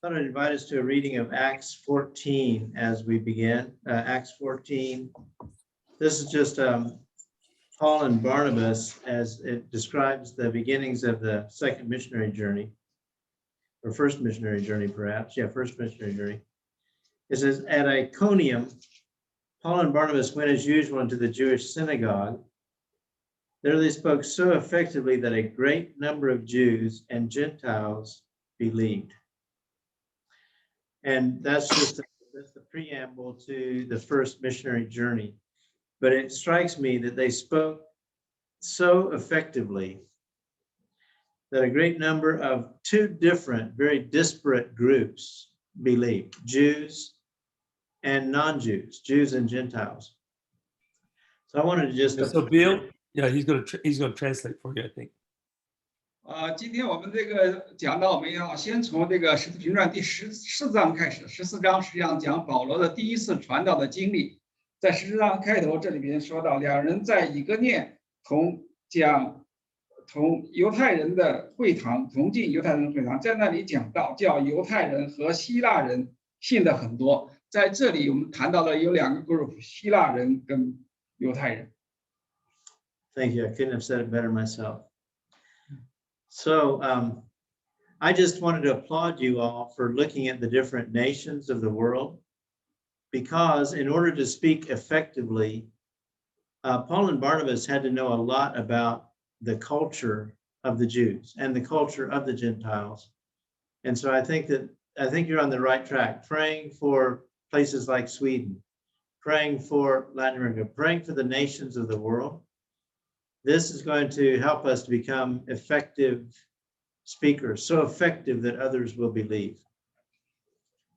us to a reading of Acts 14 as we begin. Acts 14. This is just Paul and Barnabas as it describes the beginnings of the second missionary journey, or first missionary journey, perhaps. Yeah, first missionary journey. It says, at Iconium, Paul and Barnabas went as usual into the Jewish synagogue. There they spoke so effectively that a great number of Jews and Gentiles believed. And that's the preamble to the first missionary journey. But it strikes me that they spoke so effectively that a great number of two different, very disparate groups believed, Jews and non-Jews, Jews and Gentiles. So I wanted to just... So Bill, yeah, he's going to translate for you, I think. 今天我们这个讲到，我们要先从这个《使徒行传》第14章开始。14章实际上讲保罗的第一次传道的经历。在14章开头，这里边说到，两人在以哥念同犹太人的会堂，同进犹太人会堂，在那里讲道，叫犹太人和希腊人信的很多。在这里我们谈到了有两个 group， 希腊人跟犹太人。Thank you. I couldn't have said it better myself. So I just wanted to applaud you all for looking at the different nations of the world, because in order to speak effectively, Paul and Barnabas had to know a lot about the culture of the Jews and the culture of the Gentiles. And so I think you're on the right track, praying for places like Sweden, praying for Latin America, praying for the nations of the world. This is going to help us to become effective speakers, so effective that others will believe.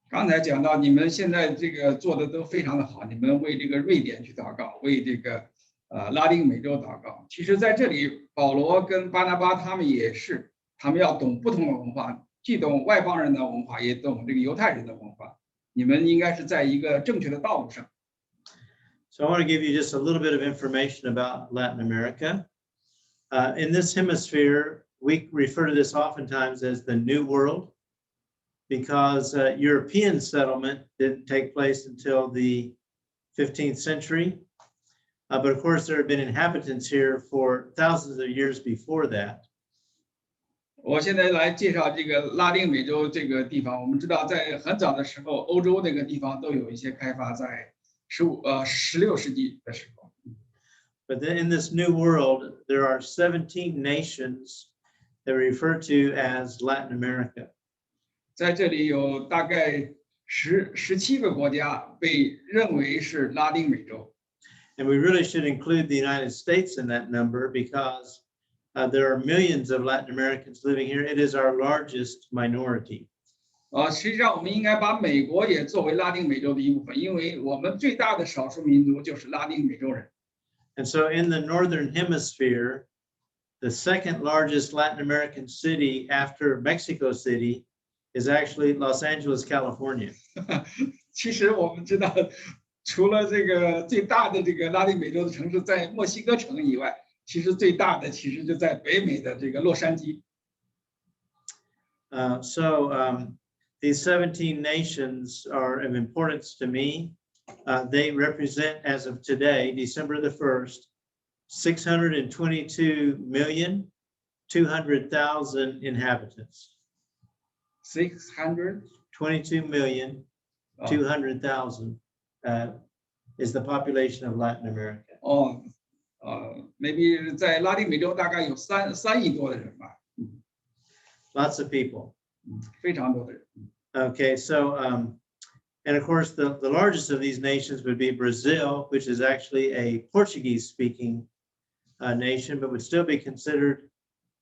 刚才讲到，你们现在这个做的都非常的好，你们为这个瑞典去祷告，为这个拉丁美洲祷告。其实在这里，保罗跟巴拿巴他们也是，他们要懂不同的文化，既懂外邦人的文化，也懂这个犹太人的文化。你们应该是在一个正确的道路上。So I want to give you just a little bit of information about Latin America. In this hemisphere, we refer to this oftentimes as the New World, because European settlement didn't take place until the 15th century. But of course, there have been inhabitants here for thousands of years before that. 我现在来介绍这个拉丁美洲这个地方。我们知道，在很早的时候，欧洲那个地方都有一些开发，在16世纪的时候。But then in this new world, there are 17 nations that are referred to as Latin America. 在这里有大概17个国家被认为是拉丁美洲。And we really should include the United States in that number, because there are millions of Latin Americans living here. It is our largest minority. 实际上我们应该把美国也作为拉丁美洲的一部分，因为我们最大的少数民族就是拉丁美洲人。And so in the Northern Hemisphere, the second largest Latin American city after Mexico City is actually Los Angeles, California. 其实我们知道，除了这个最大的这个拉丁美洲的城市在墨西哥城以外，其实最大的其实就在北美的这个洛杉矶。These 17 nations are of importance to me. They represent, as of today, December the 1st, 622,200,000 inhabitants. 622,200,000 is the population of Latin America. Maybe 在拉丁美洲大概有3亿多的人吧。Lots of people. 非常多的人。Okay, so and of course the largest of these nations would be Brazil, which is actually a Portuguese-speaking nation, but would still be considered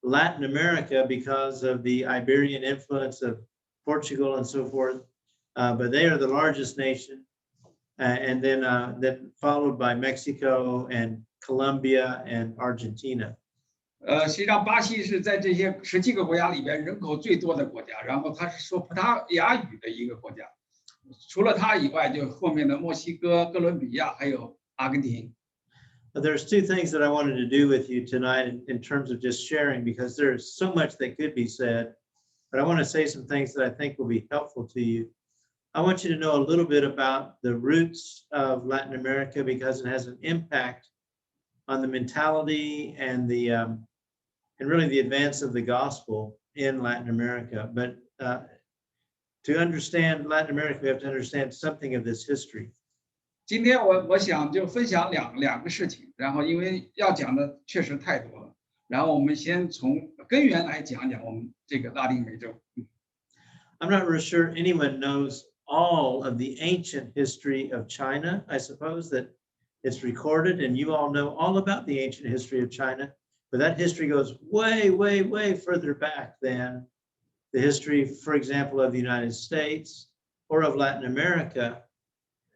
Latin America because of the Iberian influence of Portugal and so forth. But they are the largest nation, and then followed by Mexico and Colombia and Argentina. 实际上巴西是在这些17个国家里边人口最多的国家，然后它是说葡萄牙语的一个国家。除了它以外，就后面的墨西哥、哥伦比亚还有阿根廷。There's two things that I wanted to do with you tonight in terms of just sharing, because there's so much that could be said, but I want to say some things that I think will be helpful to you. I want you to know a little bit about the roots of Latin America, because it has an impact on the mentality and really the advance of the gospel in Latin America. But to understand Latin America, we have to understand something of this history. 今天我想就分享两个事情，然后因为要讲的确实太多了，然后我们先从根源来讲讲我们这个拉丁美洲。I'm not really sure anyone knows all of the ancient history of China. I suppose that it's recorded and you all know all about the ancient history of China, but that history goes way, way, way further back than the history, for example, of the United States or of Latin America,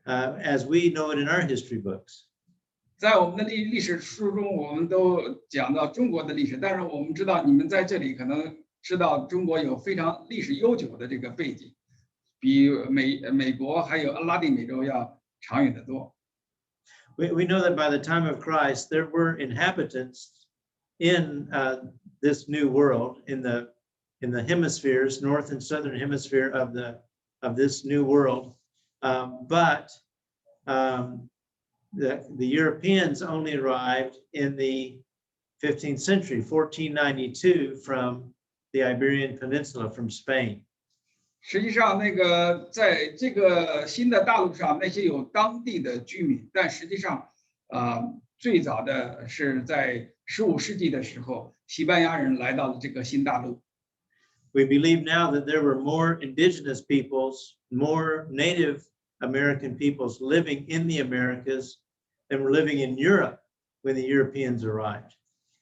as we know it in our history books. 在我们的历史书中，我们都讲到中国的历史，但是我们知道你们在这里可能知道中国有非常历史悠久的这个背景，比美国还有拉丁美洲要长远得多。We know that by the time of Christ, there were inhabitants in this new world, in the hemispheres, north and southern hemisphere of this new world, but the Europeans only arrived in the 15th century, 1492, from the Iberian Peninsula, from Spain. 实际上，在这个新的大陆上，那些有当地的居民，但实际上，最早的是在15世纪的时候，西班牙人来到了这个新大陆。We believe now that there were more indigenous peoples, more Native American peoples living in the Americas than were living in Europe when the Europeans arrived.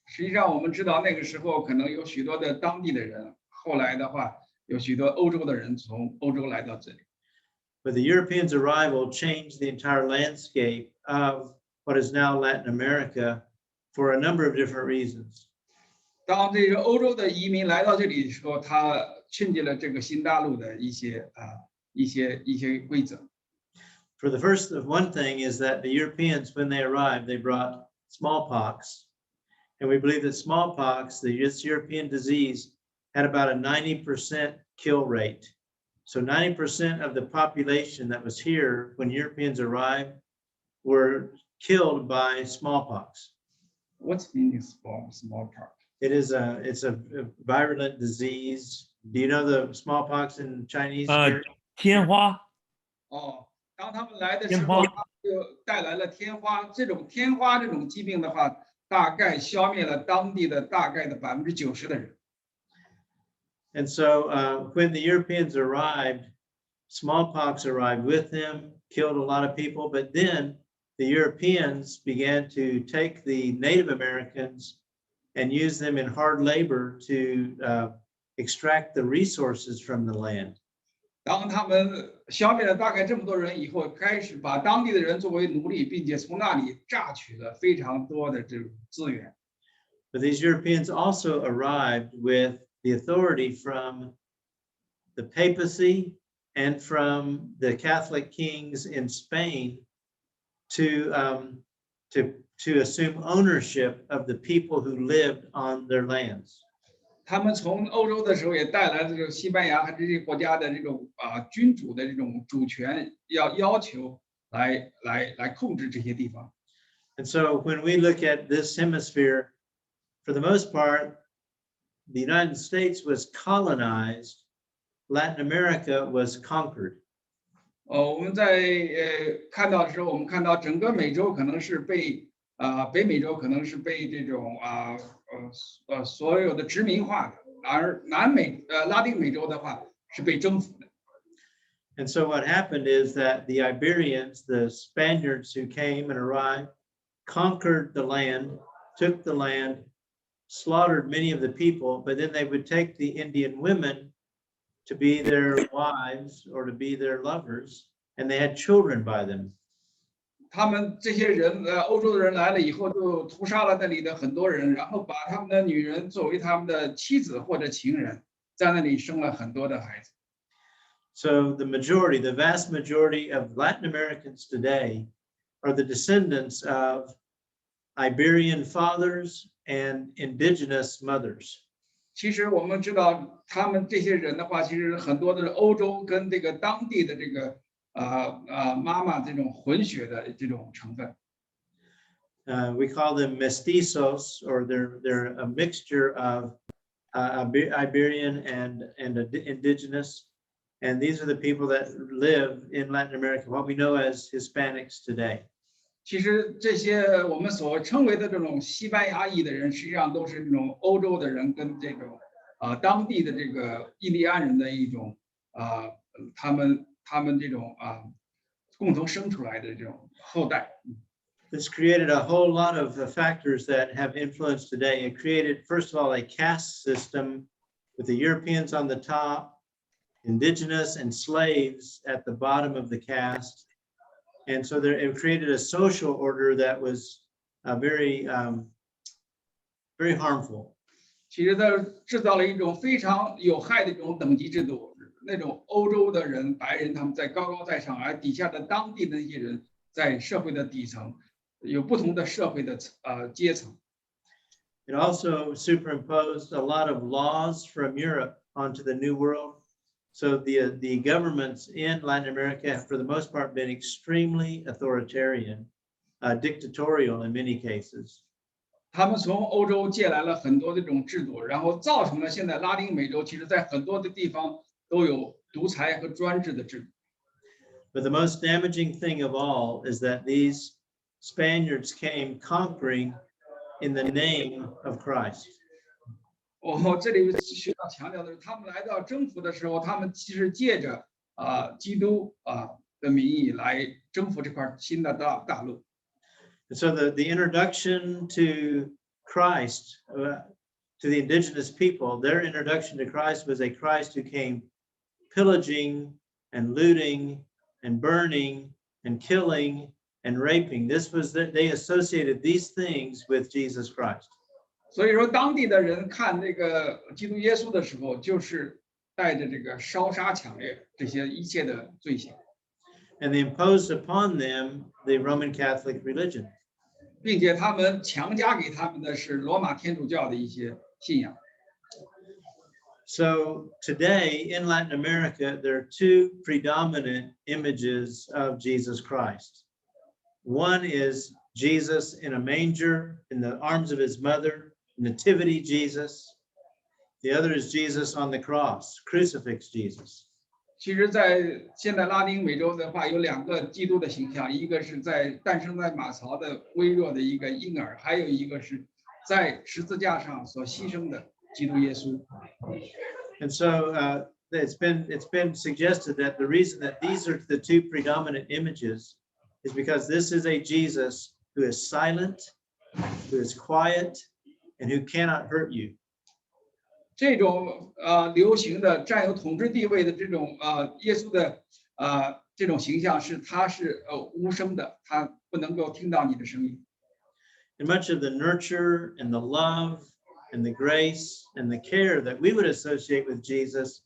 实际上，我们知道那个时候可能有许多的当地的人，后来的话，有许多欧洲的人从欧洲来到这里。But the Europeans' arrival changed the entire landscape of what is now Latin America for a number of different reasons. 当这个欧洲的移民来到这里的时候，他确立了这个新大陆的一些规则。For the first of one thing is that the Europeans, when they arrived, they brought smallpox. And we believe that smallpox, this European disease, had about a 90% kill rate. So 90% of the population that was here when Europeans arrived were killed by smallpox. What's meaning smallpox? It's a virulent disease. Do you know the smallpox in Chinese? 天花。哦，当他们来的时候，他就带来了天花。这种天花这种疾病的话，大概消灭了当地的大概的90%的人。And so when the Europeans arrived, smallpox arrived with them, killed a lot of people, but then the Europeans began to take the Native Americans and use them in hard labor to extract the resources from the land. 当他们消灭了大概这么多人以后，开始把当地的人作为奴隶，并且从那里榨取了非常多的这种资源。But these Europeans also arrived with the authority from the papacy and from the Catholic kings in Spain to assume ownership of the people who lived on their lands. 他们从欧洲的时候也带来了这种西班牙和这些国家的这种君主的这种主权，要求来控制这些地方。And so when we look at this hemisphere, for the most part, the United States was colonized, Latin America was conquered. 我们在看到的时候，我们看到整个美洲可能是被北美洲可能是被这种所有的殖民化的，而拉丁美洲的话是被征服的。And so what happened is that the Iberians, the Spaniards who came and arrived, conquered the land, took the land, slaughtered many of the people, but then they would take the Indian women to be their wives or to be their lovers, and they had children by them. 他们这些人，欧洲的人来了以后，就屠杀了那里的很多人，然后把他们的女人作为他们的妻子或者情人，在那里生了很多的孩子。So the vast majority of Latin Americans today are the descendants of Iberian fathers and indigenous mothers. 其实我们知道，他们这些人的话，其实很多的是欧洲跟这个当地的这个妈妈这种混血的这种成分。We call them mestizos, or they're a mixture of Iberian and indigenous. And these are the people that live in Latin America, what we know as Hispanics today. 其实这些我们所称为的这种西班牙裔的人，实际上都是这种欧洲的人跟这种当地的这个印第安人的一种他们这种共同生出来的这种后代。This created a whole lot of factors that have influence today. It created, first of all, a caste system with the Europeans on the top, indigenous and slaves at the bottom of the caste. And so it created a social order that was very harmful. 其实它制造了一种非常有害的一种等级制度，那种欧洲的人、白人他们在高高在上，而底下的当地的那些人在社会的底层，有不同的社会的阶层。It also superimposed a lot of laws from Europe onto the New World. So the governments in Latin America have, for the most part, been extremely authoritarian, dictatorial in many cases. 他们从欧洲借来了很多的这种制度，然后造成了现在拉丁美洲其实在很多的地方都有独裁和专制的制度。But the most damaging thing of all is that these Spaniards came conquering in the name of Christ. 我这里需要强调的是，他们来到征服的时候，他们其实借着基督的名义来征服这块新的大陆。And so the introduction to Christ, to the indigenous people, their introduction to Christ was a Christ who came pillaging and looting and burning and killing and raping. This was that they associated these things with Jesus Christ. 所以说，当地的人看这个基督耶稣的时候，就是带着这个烧杀抢掠这些一切的罪行。And they imposed upon them the Roman Catholic religion. 并且他们强加给他们的是罗马天主教的一些信仰。So today in Latin America, there are two predominant images of Jesus Christ. One is Jesus in a manger in the arms of his mother, nativity Jesus. The other is Jesus on the cross, crucifix Jesus. 其实，在现在拉丁美洲的话，有两个基督的形象，一个是诞生在马槽的微弱的一个婴儿，还有一个是在十字架上所牺牲的基督耶稣。And so it's been suggested that the reason that these are the two predominant images is because this is a Jesus who is silent, who is quiet, and who cannot hurt you. 这种流行的占有统治地位的这种耶稣的这种形象他是无声的，他不能够听到你的声音。And much of the nurture and the love and the grace and the care that we would associate with Jesus,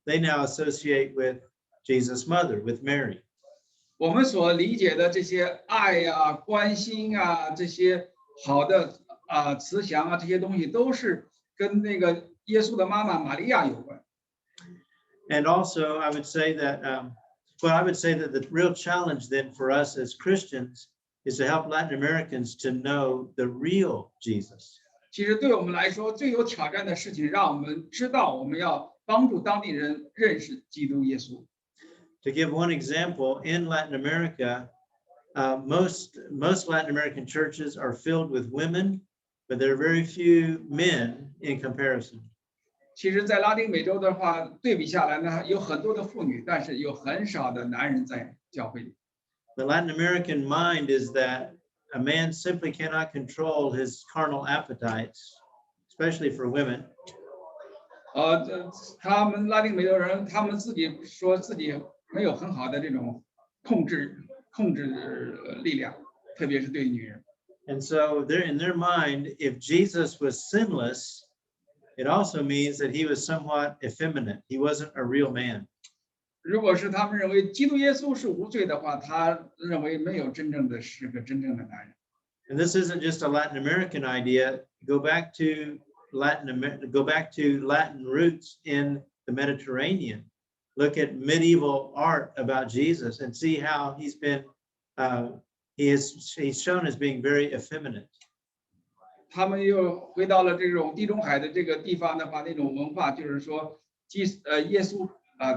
they now associate with Jesus' mother, with Mary. 我们所理解的这些爱呀、关心啊、这些好的慈祥啊，这些东西都是跟那个耶稣的妈妈玛利亚有关。And also, I would say that, the real challenge then for us as Christians is to help Latin Americans to know the real Jesus. 其实对我们来说，最有挑战的事情，让我们知道我们要帮助当地人认识基督耶稣。To give one example, in Latin America, most Latin American churches are filled with women, but there are very few men in comparison. 其实，在拉丁美洲的话，对比下来呢，有很多的妇女，但是有很少的男人在教会里。The Latin American mind is that a man simply cannot control his carnal appetites, especially for women. 他们拉丁美洲人，他们自己说自己没有很好的这种控制力量，特别是对女人。And so they're in their mind, if Jesus was sinless, it also means that he was somewhat effeminate. He wasn't a real man. 如果是他们认为基督耶稣是无罪的话，他认为没有是个真正的男人。And this isn't just a Latin American idea. Go back to Latin roots in the Mediterranean. Look at medieval art about Jesus and see how he's shown as being very effeminate. 他们又回到了这种地中海的这个地方的话，那种文化就是说，耶稣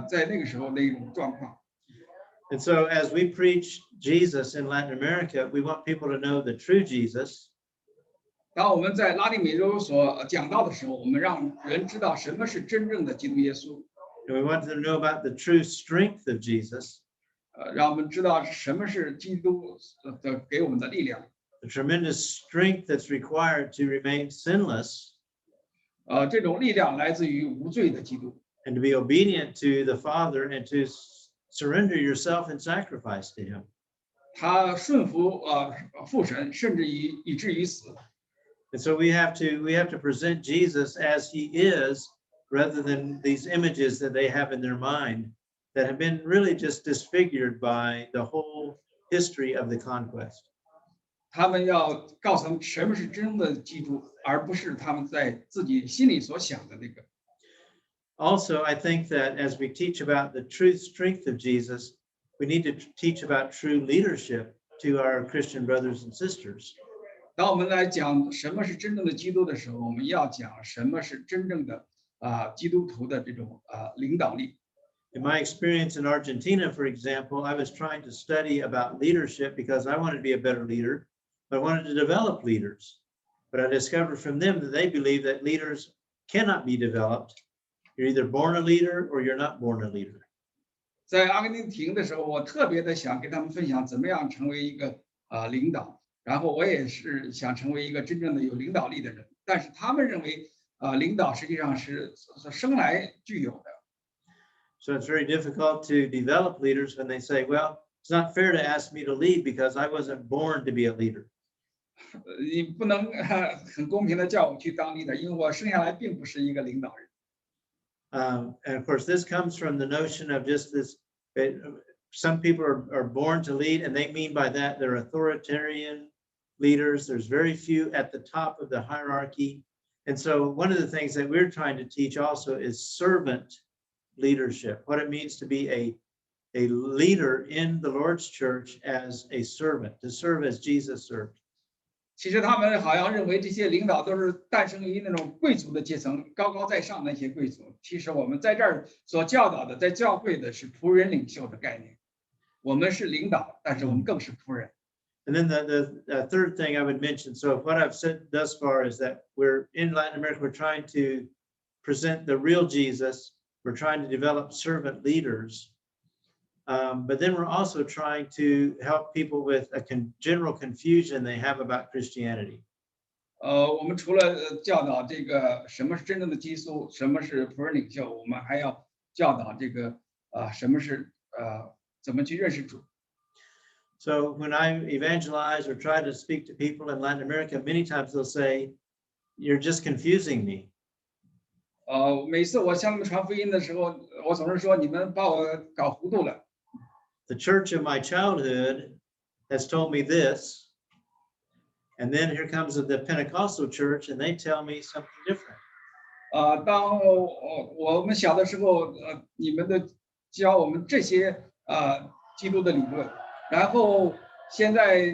在那个时候的一种状况。And so as we preach Jesus in Latin America, we want people to know the true Jesus. 当我们在拉丁美洲所讲到的时候，我们让人知道什么是真正的基督耶稣。And we want them to know about the true strength of Jesus. 让我们知道什么是基督的给我们的力量。The tremendous strength that's required to remain sinless. 这种力量来自于无罪的基督。And to be obedient to the Father and to surrender yourself in sacrifice to Him. 他顺服父神，甚至以至于死。And so we have to present Jesus as He is, rather than these images that they have in their mind that have been really just disfigured by the whole history of the conquest. 他们要告诉他们什么是真正的基督，而不是他们在自己心里所想的那个。Also, I think that as we teach about the true strength of Jesus, we need to teach about true leadership to our Christian brothers and sisters. 当我们来讲什么是真正的基督的时候，我们要讲什么是真正的基督徒的这种领导力。In my experience in Argentina, for example, I was trying to study about leadership because I wanted to be a better leader, but I wanted to develop leaders. But I discovered from them that they believe that leaders cannot be developed. You're either born a leader or you're not born a leader. 在阿根廷的时候，我特别的想跟他们分享怎么样成为一个领导，然后我也是想成为一个真正的有领导力的人，但是他们认为领导实际上是生来具有的。So it's very difficult to develop leaders when they say, well, it's not fair to ask me to lead because I wasn't born to be a leader. 你不能很公平的叫我去当 leader， 因为我生下来并不是一个领导人。And of course, this comes from the notion of just this. Some people are born to lead, and they mean by that they're authoritarian leaders. There's very few at the top of the hierarchy. And so one of the things that we're trying to teach also is servant leadership, what it means to be a leader in the Lord's church as a servant, to serve as Jesus served. 其实他们好像认为这些领导都是诞生于那种贵族的阶层，高高在上那些贵族。其实我们在这儿所教导的，在教会的是仆人领袖的概念。我们是领导，但是我们更是仆人。And then the third thing I would mention, so what I've said thus far is that we're in Latin America, we're trying to present the real Jesus. We're trying to develop servant leaders. But then we're also trying to help people with a general confusion they have about Christianity. 我们除了教导这个什么是真正的基督，什么是仆人领袖，我们还要教导这个什么是怎么去认识主。So when I evangelize or try to speak to people in Latin America, many times they'll say, "You're just confusing me." 每次我向他们传福音的时候，我总是说你们把我搞糊涂了。The church of my childhood has told me this, and then here comes the Pentecostal church, and they tell me something different. 当我们小的时候，你们的教我们这些基督的理论，然后现在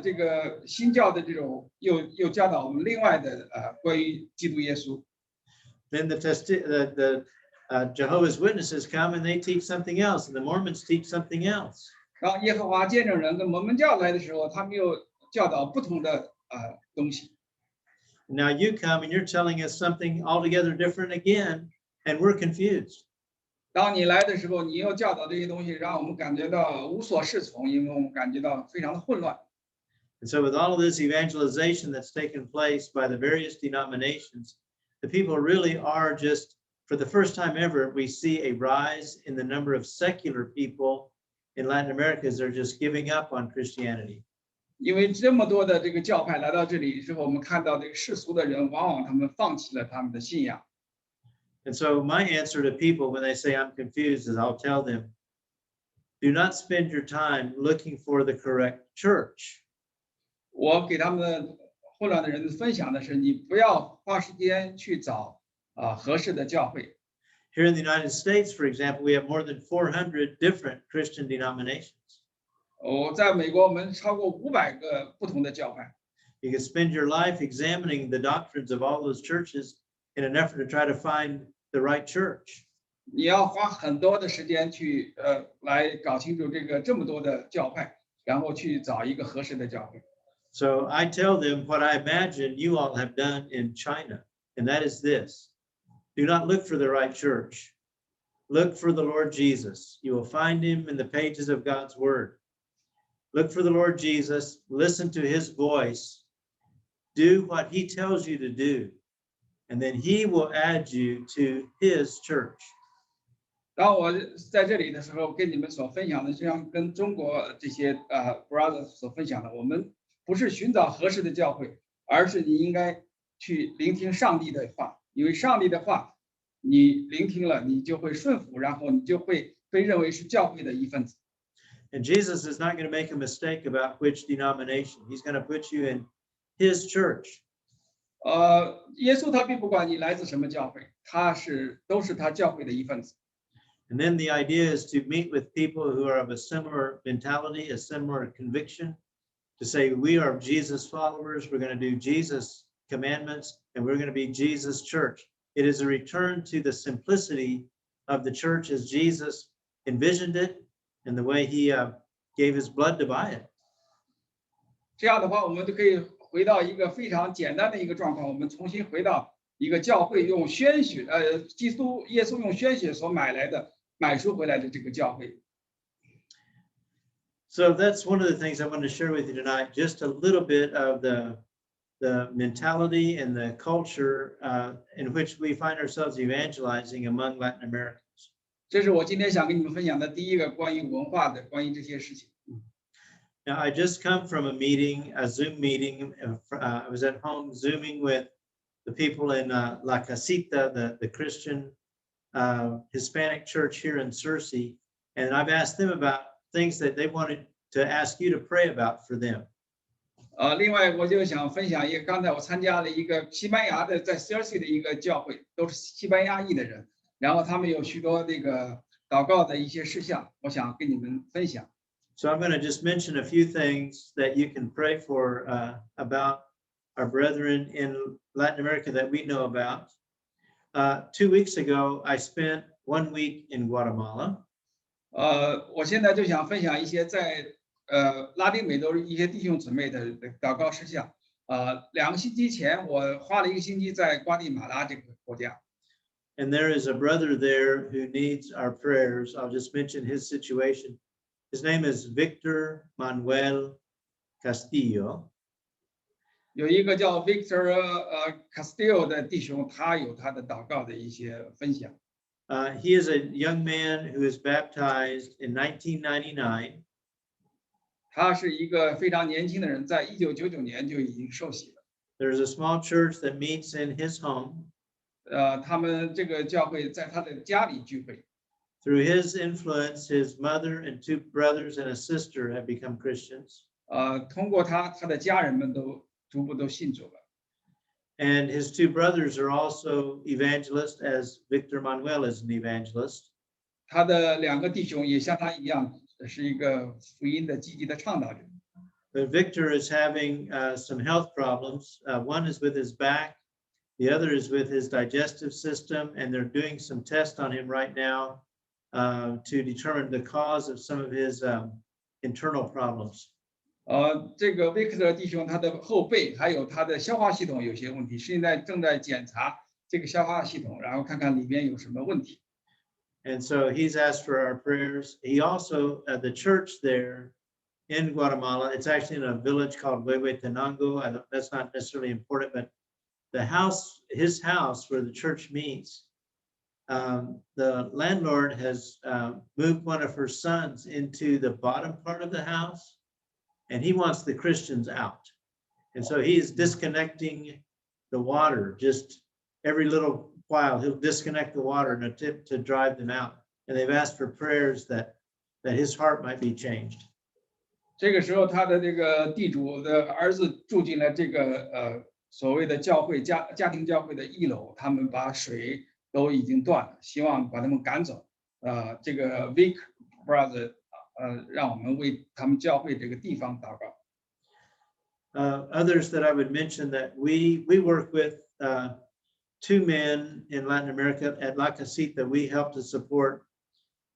这个新教的这种又教导我们另外的关于基督耶稣。Then the Jehovah's Witnesses come and they teach something else, and the Mormons teach something else. 然后耶和华见证人跟摩门教来的时候，他们又教导不同的东西。Now you come and you're telling us something altogether different again, and we're confused. 当你来的时候，你又教导这些东西，让我们感觉到无所适从，因为我们感觉到非常的混乱。And so with all of this evangelization that's taken place by the various denominations, the people really are just, for the first time ever, we see a rise in the number of secular people in Latin America as they're just giving up on Christianity. 因为这么多的这个教派来到这里之后，我们看到这个世俗的人，往往他们放弃了他们的信仰。And so my answer to people when they say I'm confused is I'll tell them, do not spend your time looking for the correct church. 我给他们混乱的人分享的是，你不要花时间去找合适的教会。Here in the United States, for example, we have more than 400 different Christian denominations. 在美国，我们超过500个不同的教派。You can spend your life examining the doctrines of all those churches in an effort to try to find the right church. 你要花很多的时间去来搞清楚这么多的教派，然后去找一个合适的教会。So I tell them what I imagine you all have done in China, and that is this. Do not look for the right church. Look for the Lord Jesus. You will find him in the pages of God's word. Look for the Lord Jesus. Listen to his voice. Do what he tells you to do, and then he will add you to his church. 当我在这里的时候，跟你们所分享的，就像跟中国这些brothers 所分享的，我们不是寻找合适的教会，而是你应该去聆听上帝的话，因为上帝的话你聆听了，你就会顺服，然后你就会被认为是教会的一份子。And Jesus is not going to make a mistake about which denomination. He's going to put you in his church. 耶稣他并不管你来自什么教会，都是他教会的一份子。And then the idea is to meet with people who are of a similar mentality, a similar conviction, to say, we are Jesus followers, we're going to do Jesus commandments, and we're going to be Jesus church. It is a return to the simplicity of the church as Jesus envisioned it and the way he gave his blood to buy it. 这样的话，我们就可以回到一个非常简单的一个状况，我们重新回到一个教会用鲜血，耶稣用鲜血所买赎回来的这个教会。So that's one of the things I wanted to share with you tonight, just a little bit of the mentality and the culture in which we find ourselves evangelizing among Latin Americans. 这是我今天想跟你们分享的第一个关于文化的，关于这些事情。Now, I just come from a meeting, a Zoom meeting. I was at home Zooming with the people in La Casita, the Christian Hispanic church here in Searcy, and I've asked them about things that they wanted to ask you to pray about for them. 另外我就想分享一个，刚才我参加了一个西班牙的在 Searcy 的一个教会，都是西班牙裔的人，然后他们有许多这个祷告的一些事项，我想跟你们分享。So I'm going to just mention a few things that you can pray for about our brethren in Latin America that we know about. 2 weeks ago, I spent 1 week in Guatemala. 我现在就想分享一些在拉丁美洲一些弟兄姊妹的祷告事项。2个星期前，我花了1个星期在瓜地马拉这个国家。And there is a brother there who needs our prayers. I'll just mention his situation. His name is Victor Manuel Castillo. 有一个叫 Victor Castillo 的弟兄，他有他的祷告的一些分享。He is a young man who was baptized in 1999. 他是一个非常年轻的人，在1999年就已经受洗了。There's a small church that meets in his home. 他们这个教会在他的家里聚会。Through his influence, his mother and 2 brothers and a sister have become Christians. 通过他的家人们都逐步都信主了。And his 2 brothers are also evangelists, as Victor Manuel is an evangelist. 他的2个弟兄也像他一样，是一个福音的积极的倡导者。But Victor is having some health problems. One is with his back, the other is with his digestive system, and they're doing some tests on him right now to determine the cause of some of his internal problems. 这个 Victor 弟兄他的后背还有他的消化系统有些问题，现在正在检查这个消化系统，然后看看里面有什么问题。And so he's asked for our prayers. He also, the church there in Guatemala, it's actually in a village called Huehuetenango. That's not necessarily important, but his house where the church meets, the landlord has moved one of her sons into the bottom part of the house, and he wants the Christians out. And so he is disconnecting the water just every little while. He'll disconnect the water in an attempt to drive them out. And they've asked for prayers that his heart might be changed. 这个时候，他的这个地主的儿子住进了这个所谓的教会家庭教会的1楼，他们把水都已经断了，希望把他们赶走。这个 Vic brother 让我们为他们教会这个地方祷告。Others that I would mention that we work with 2 men in Latin America at La Casita. We help to support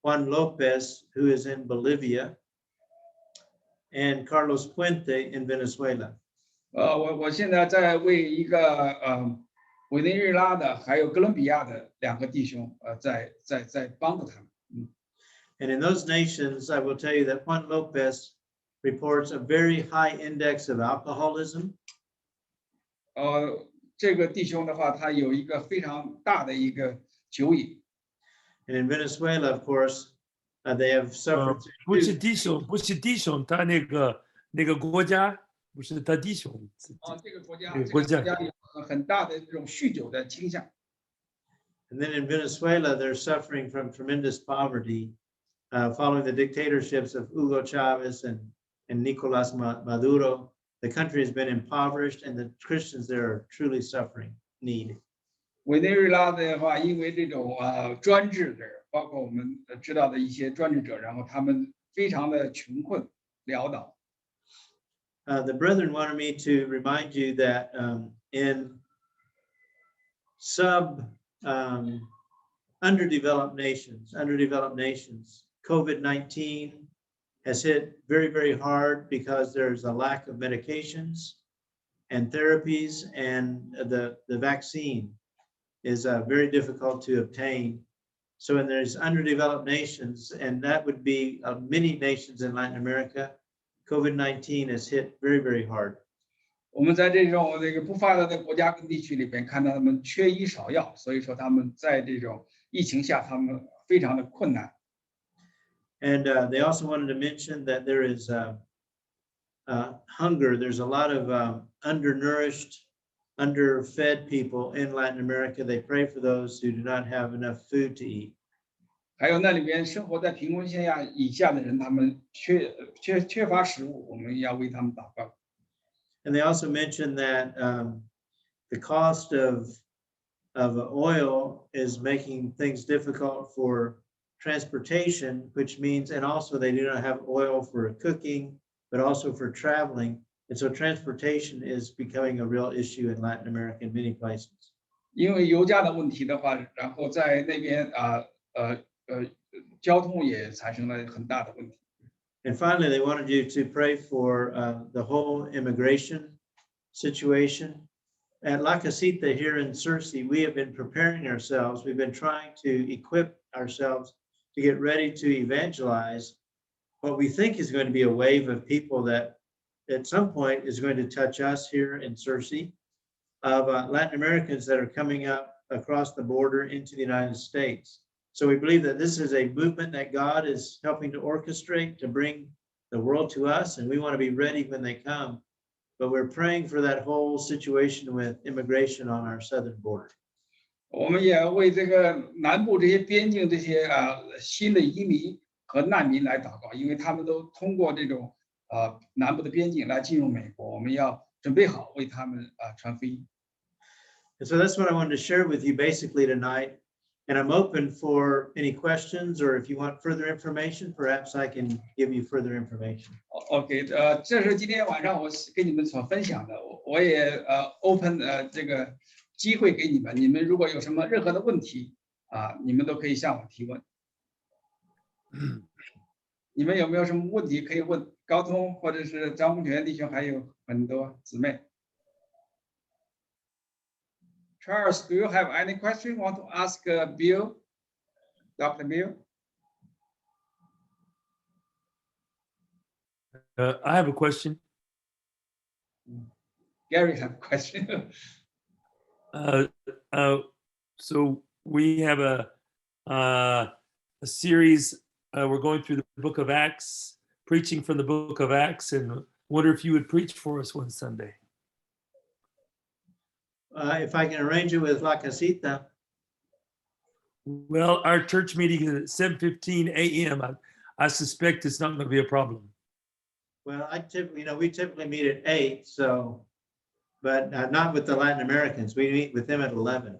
Juan Lopez, who is in Bolivia, and Carlos Puente in Venezuela. 我现在在为一个委内瑞拉的还有哥伦比亚的2个弟兄在帮助他们。And in those nations, I will tell you that Juan Lopez reports a very high index of alcoholism. 这个弟兄的话，他有一个非常大的一个酒瘾。And in Venezuela, of course, they have suffered. 不是弟兄，他那个国家不是他弟兄。这个国家有很大的这种酗酒的倾向。And then in Venezuela, they're suffering from tremendous poverty following the dictatorships of Hugo Chavez and Nicolas Maduro. The country has been impoverished, and the Christians there are truly suffering need. 委内瑞拉的话，因为这种专制的，包括我们知道的一些专制者，然后他们非常的穷困潦倒。The brethren wanted me to remind you that in underdeveloped nations, COVID-19 has hit very, very hard because there's a lack of medications and therapies, and the vaccine is very difficult to obtain. So when there's underdeveloped nations, and that would be many nations in Latin America, COVID-19 has hit very, very hard. 我们在这种不发达的国家跟地区里边看到他们缺医少药，所以说他们在这种疫情下，他们非常的困难。And they also wanted to mention that there is hunger. There's a lot of undernourished, underfed people in Latin America. They pray for those who do not have enough food to eat. 还有那里边生活在贫困线以下的人，他们缺乏食物，我们要为他们祷告。And they also mentioned that the cost of oil is making things difficult for transportation, which means, and also they do not have oil for cooking, but also for traveling. And so transportation is becoming a real issue in Latin America in many places. 因为油价的问题的话，然后在那边交通也产生了很大的问题。And finally, they wanted you to pray for the whole immigration situation. At La Casita here in Searcy, we have been preparing ourselves. We've been trying to equip ourselves to get ready to evangelize what we think is going to be a wave of people that at some point is going to touch us here in Searcy, of Latin Americans that are coming up across the border into the United States. So we believe that this is a movement that God is helping to orchestrate to bring the world to us, and we want to be ready when they come. But we're praying for that whole situation with immigration on our southern border. 我们也为这个南部这些边境这些新的移民和难民来祷告，因为他们都通过这种南部的边境来进入美国，我们要准备好为他们传福音。And so that's what I wanted to share with you basically tonight. And I'm open for any questions, or if you want further information, perhaps I can give you further information. OK， 这是今天晚上我跟你们所分享的，我也open 这个机会给你们，你们如果有什么任何的问题你们都可以向我提问。你们有没有什么问题可以问高通或者是张洪全弟兄，还有很多姊妹。Charles, do you have any question you want to ask Bill, Dr. Bill? I have a question. Gary have a question. So we have a series. We're going through the book of Acts, preaching from the book of Acts, and wonder if you would preach for us one Sunday. If I can arrange it with La Casita. Well, our church meeting is at 7:15 a.m. I suspect it's not going to be a problem. Well, we typically meet at 8, so, but not with the Latin Americans. We meet with them at 11.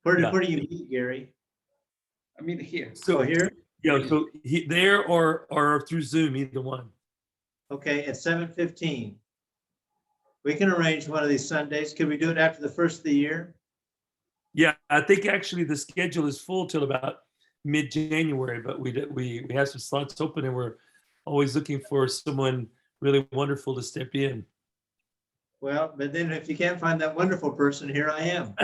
Where Yeah. do you meet, Gary? I mean here. So here? Yeah, so there or through Zoom, either one. Okay, at 7:15. We can arrange one of these Sundays. Could we do it after the first of the year? Yeah, I think actually the schedule is full till about mid-January, but we have some slots open, and we're always looking for someone really wonderful to step in. Well, but then if you can't find that wonderful person, here I am.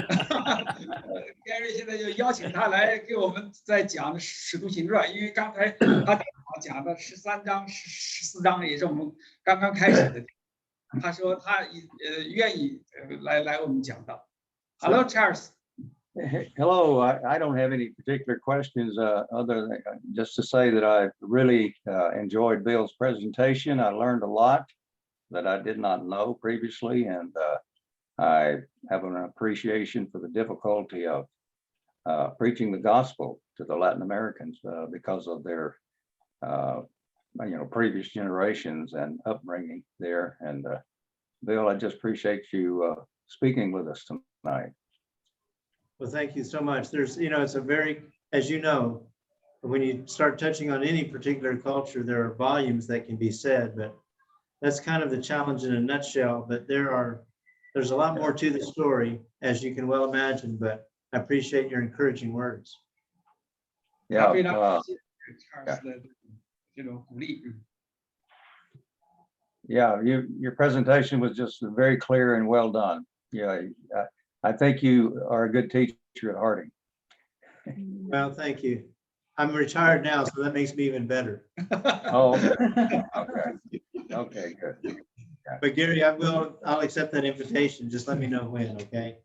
Gary 现在就邀请他来给我们再讲《使徒行传》，因为刚才他讲的13章、14章也是我们刚刚开始的。他说他愿意来我们讲道。Hello, Charles. Hello, I don't have any particular questions other than just to say that I really enjoyed Bill's presentation. I learned a lot that I did not know previously, and I have an appreciation for the difficulty of preaching the gospel to the Latin Americans because of their previous generations and upbringing there. And Bill, I just appreciate you speaking with us tonight. Well, thank you so much. There's, it's a very, as you know, when you start touching on any particular culture, there are volumes that can be said, but that's kind of the challenge in a nutshell. But there's a lot more to the story, as you can well imagine, but I appreciate your encouraging words. Yeah. 非常感谢 Charles 的这种鼓励。Yeah, your presentation was just very clear and well done. Yeah, I think you are a good teacher at Harding. Well, thank you. I'm retired now, so that makes me even better. Oh, okay. Okay, good. But Gary, I'll accept that invitation. Just let me know when, okay?